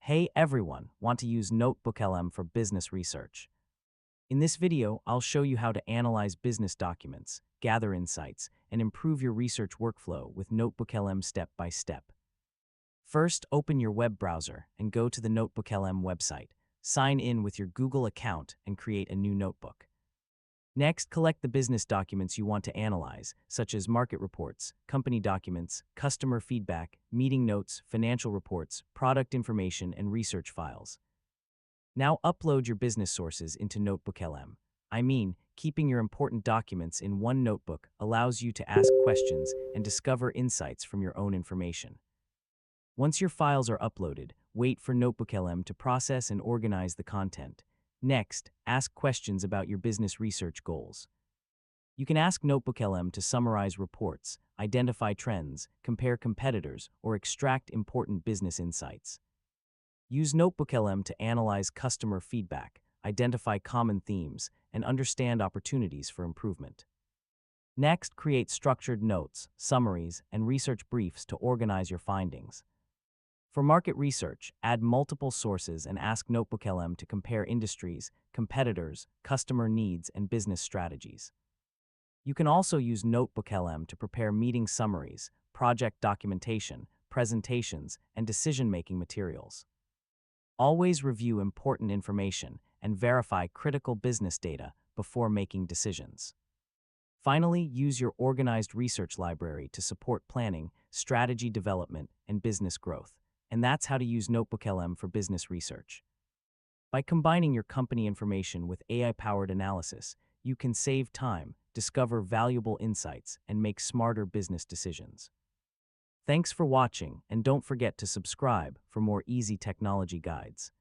Hey everyone, want to use NotebookLM for business research? In this video, I'll show you how to analyze business documents, gather insights, and improve your research workflow with NotebookLM step by step. First, open your web browser and go to the NotebookLM website. Sign in with your Google account and create a new notebook. Next, collect the business documents you want to analyze, such as market reports, company documents, customer feedback, meeting notes, financial reports, product information, and research files. Now upload your business sources into NotebookLM. Keeping your important documents in one notebook allows you to ask questions and discover insights from your own information. Once your files are uploaded, wait for NotebookLM to process and organize the content. Next, ask questions about your business research goals. You can ask NotebookLM to summarize reports, identify trends, compare competitors, or extract important business insights. Use NotebookLM to analyze customer feedback, identify common themes, and understand opportunities for improvement. Next, create structured notes, summaries, and research briefs to organize your findings. For market research, add multiple sources and ask NotebookLM to compare industries, competitors, customer needs, and business strategies. You can also use NotebookLM to prepare meeting summaries, project documentation, presentations, and decision-making materials. Always review important information and verify critical business data before making decisions. Finally, use your organized research library to support planning, strategy development, and business growth. And that's how to use NotebookLM for business research. By combining your company information with AI-powered analysis, you can save time, discover valuable insights, and make smarter business decisions. Thanks for watching, and don't forget to subscribe for more easy technology guides.